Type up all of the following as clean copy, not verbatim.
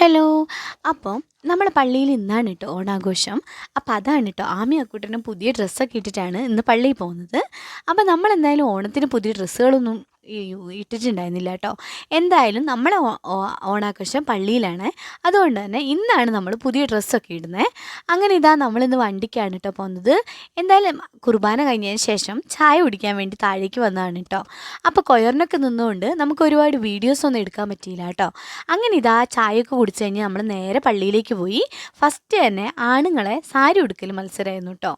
Hello. അപ്പം നമ്മുടെ പള്ളിയിൽ ഇന്നാണ് കേട്ടോ ഓണാഘോഷം. അപ്പോൾ അതാണ് കേട്ടോ ആമി അക്കൂട്ടന് പുതിയ ഡ്രസ്സൊക്കെ ഇട്ടിട്ടാണ് ഇന്ന് പള്ളിയിൽ പോകുന്നത്. അപ്പോൾ നമ്മളെന്തായാലും ഓണത്തിന് പുതിയ ഡ്രസ്സുകളൊന്നും ഇട്ടിട്ടുണ്ടായിരുന്നില്ല കേട്ടോ. എന്തായാലും നമ്മളെ ഓണാഘോഷം പള്ളിയിലാണ്. അതുകൊണ്ട് തന്നെ ഇന്നാണ് നമ്മൾ പുതിയ ഡ്രസ്സൊക്കെ ഇടുന്നത്. അങ്ങനെ ഇതാ നമ്മളിന്ന് വണ്ടിക്കാണ് കേട്ടോ പോകുന്നത്. എന്തായാലും കുർബാന കഴിഞ്ഞതിന് ശേഷം ചായ കുടിക്കാൻ വേണ്ടി താഴേക്ക് വന്നതാണ് കേട്ടോ. അപ്പോൾ കൊയറിനൊക്കെ നിന്നുകൊണ്ട് നമുക്ക് ഒരുപാട് വീഡിയോസൊന്നും എടുക്കാൻ പറ്റിയില്ല കേട്ടോ. അങ്ങനെ ഇതാ ചായയൊക്കെ കുടിച്ച് കഴിഞ്ഞ് നമ്മൾ നേരെ പള്ളിയിലേക്ക് പോയി. ഫസ്റ്റ് തന്നെ ആണുങ്ങളെ സാരി ഉടുക്കൽ മത്സരമായിരുന്നു കേട്ടോ.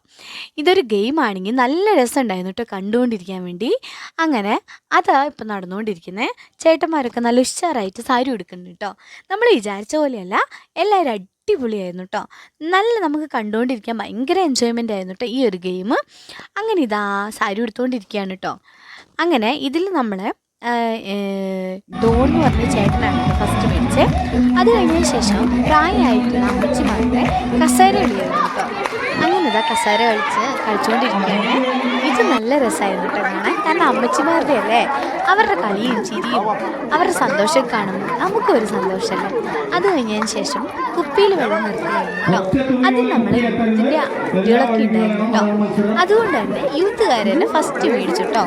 ഇതൊരു ഗെയിം ആണെങ്കിൽ നല്ല രസമുണ്ടായിരുന്നു കേട്ടോ കണ്ടുകൊണ്ടിരിക്കാൻ വേണ്ടി. അങ്ങനെ അതാ ഇപ്പം നടന്നുകൊണ്ടിരിക്കുന്നത്. ചേട്ടന്മാരൊക്കെ നല്ല ഉഷാറായിട്ട് സാരി ഉടുക്കുന്നുണ്ട് കേട്ടോ. നമ്മൾ വിചാരിച്ച പോലെയല്ല, എല്ലാവരും അടിപൊളിയായിരുന്നു കേട്ടോ. നല്ല നമുക്ക് കണ്ടുകൊണ്ടിരിക്കാൻ ഭയങ്കര എൻജോയ്മെൻ്റ് ആയിരുന്നു കേട്ടോ ഈ ഒരു ഗെയിം. അങ്ങനെ ഇതാ സാരി ഉടുത്തുകൊണ്ടിരിക്കുകയാണ് കേട്ടോ. അങ്ങനെ ഇതിൽ നമ്മളെ ഡോൺ എന്ന് പറഞ്ഞ ചേട്ടനാണ് ഫസ്റ്റ് മേടിച്ചത്. അത് കഴിഞ്ഞതിന് ശേഷം പ്രായമായിട്ടുള്ള അമ്മച്ചിമാരുടെ കസേര കളിയായിരുന്നു കേട്ടോ. അങ്ങനെ ഇതാ കസേര കളിച്ചുകൊണ്ടിരിക്കുകയാണ്. ഇത് നല്ല രസമായിരുന്നു കേട്ടോ കാണാൻ. കാരണം അമ്മച്ചിമാരുടെ അല്ലേ, അവരുടെ കളിയും ചിരിയും അവരുടെ സന്തോഷം കാണുമ്പോൾ നമുക്കൊരു സന്തോഷമല്ലേ. അത് കഴിഞ്ഞതിന് ശേഷം കുപ്പിയിൽ വെള്ളം നിർത്തുകയായിരുന്നു കേട്ടോ. അതിൽ നമ്മൾ യൂത്തിൻ്റെ കുട്ടികളൊക്കെ ഉണ്ടായിരുന്നു കേട്ടോ. അതുകൊണ്ട് തന്നെ യൂത്തുകാരെന്നെ ഫസ്റ്റ് മേടിച്ചു കേട്ടോ.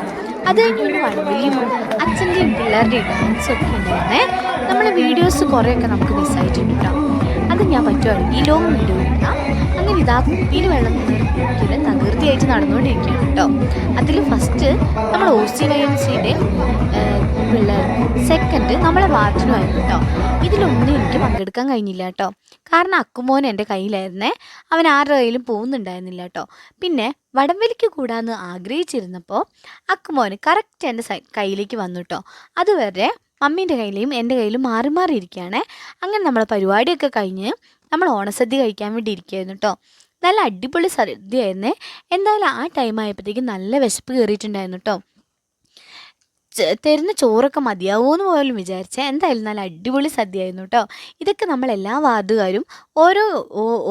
അത് കഴിഞ്ഞൊരു വണ്ടിയും അച്ഛൻ്റെയും പിള്ളേരുടെയും ഡാൻസൊക്കെ ഉണ്ടായിരുന്നേ. നമ്മളെ വീഡിയോസ് കുറേയൊക്കെ നമുക്ക് മിസ്സായിട്ടുണ്ട് കേട്ടോ. അത് ഞാൻ പറ്റുവാണെങ്കിൽ ലോങ് വീഡിയോ ഇടാം. അങ്ങനെ ഇതാ കുപ്പിയിൽ വെള്ളം നിർത്തിയിട്ട് തകൃതിയായിട്ട് നടന്നുകൊണ്ടിരിക്കുകയാണ് കേട്ടോ. അതിൽ ഫസ്റ്റ് നമ്മൾ OCYMCയുടെ പിള്ളേർ, സെക്കൻഡ് നമ്മളെ വാർഡിനുമായിരുന്നു കേട്ടോ. ഇതിലൊന്നും എനിക്ക് പങ്കെടുക്കാൻ കഴിഞ്ഞില്ല കേട്ടോ. കാരണം അക്കുമോൻ എൻ്റെ കയ്യിലായിരുന്നേ. അവൻ ആരുടെ കയ്യിലും പോകുന്നുണ്ടായിരുന്നില്ല കേട്ടോ. പിന്നെ വടംവലിക്ക് കൂടാന്ന് ആഗ്രഹിച്ചിരുന്നപ്പോൾ അക്കുമോന് കറക്റ്റ് എൻ്റെ കയ്യിലേക്ക് വന്നു കേട്ടോ. അതുവരെ മമ്മീൻ്റെ കയ്യിലും എൻ്റെ കയ്യിലും മാറി മാറിയിരിക്കുകയാണേ. അങ്ങനെ നമ്മളെ പരിപാടിയൊക്കെ കഴിഞ്ഞ് നമ്മൾ ഓണസദ്യ കഴിക്കാൻ വേണ്ടി ഇരിക്കുകയായിരുന്നു കേട്ടോ. നല്ല അടിപൊളി സദ്യയായിരുന്നേ. എന്തായാലും ആ ടൈം ആയപ്പോഴത്തേക്കും നല്ല വിശപ്പ് കയറിയിട്ടുണ്ടായിരുന്നു കേട്ടോ. തരുന്ന ചോറൊക്കെ മതിയാവുമെന്ന് പോലും വിചാരിച്ചേ. എന്തായാലും നല്ല അടിപൊളി സദ്യയായിരുന്നു കേട്ടോ. ഇതൊക്കെ നമ്മൾ എല്ലാ വാർഡുകാരും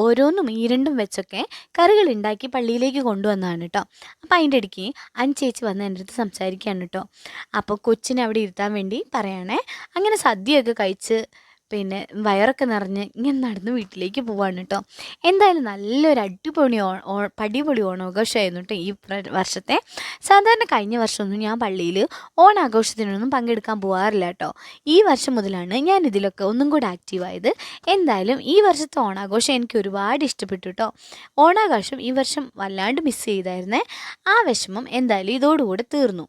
ഓരോന്നും ഈരണ്ടും വെച്ചൊക്കെ കറികൾ ഉണ്ടാക്കി പള്ളിയിലേക്ക് കൊണ്ടുവന്നതാണ് കേട്ടോ. അപ്പോൾ അതിൻ്റെ ഇടയ്ക്ക് ചേച്ചി വന്ന് എൻ്റെ അടുത്ത് സംസാരിക്കുകയാണ് കേട്ടോ. അപ്പോൾ കൊച്ചിനെ അവിടെ ഇരുത്താൻ വേണ്ടി പറയണേ. അങ്ങനെ സദ്യയൊക്കെ കഴിച്ച് പിന്നെ വയറൊക്കെ നിറഞ്ഞ് ഇങ്ങനെ നടന്ന് വീട്ടിലേക്ക് പോവാണ് കേട്ടോ. എന്തായാലും നല്ലൊരു അടിപൊളി ഓണാഘോഷമായിരുന്നു കേട്ടോ ഈ വർഷത്തെ. സാധാരണ കഴിഞ്ഞ വർഷമൊന്നും ഞാൻ പള്ളിയിൽ ഓണാഘോഷത്തിനൊന്നും പങ്കെടുക്കാൻ പോകാറില്ല കേട്ടോ. ഈ വർഷം മുതലാണ് ഞാൻ ഇതിലൊക്കെ ഒന്നും കൂടെ ആക്റ്റീവായത്. എന്തായാലും ഈ വർഷത്തെ ഓണാഘോഷം എനിക്ക് ഒരുപാട് ഇഷ്ടപ്പെട്ടു കേട്ടോ. ഓണാഘോഷം ഈ വർഷം വല്ലാണ്ട് മിസ് ചെയ്തായിരുന്നേ. ആ വിഷമം എന്തായാലും ഇതോടുകൂടെ തീർന്നു.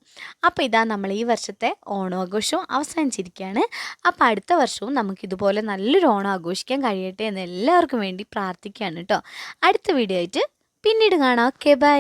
അപ്പോൾ ഇതാ നമ്മൾ ഈ വർഷത്തെ ഓണാഘോഷവും അവസാനിച്ചിരിക്കുകയാണ്. അപ്പോൾ അടുത്ത വർഷവും നമുക്ക് ഇതുപോലെ നല്ലൊരു ഓണം ആഘോഷിക്കാൻ കഴിയട്ടെ എന്ന് എല്ലാവർക്കും വേണ്ടി പ്രാർത്ഥിക്കുകയാണ് കേട്ടോ. അടുത്ത വീഡിയോ ആയിട്ട് പിന്നീട് കാണാം. Okay, by.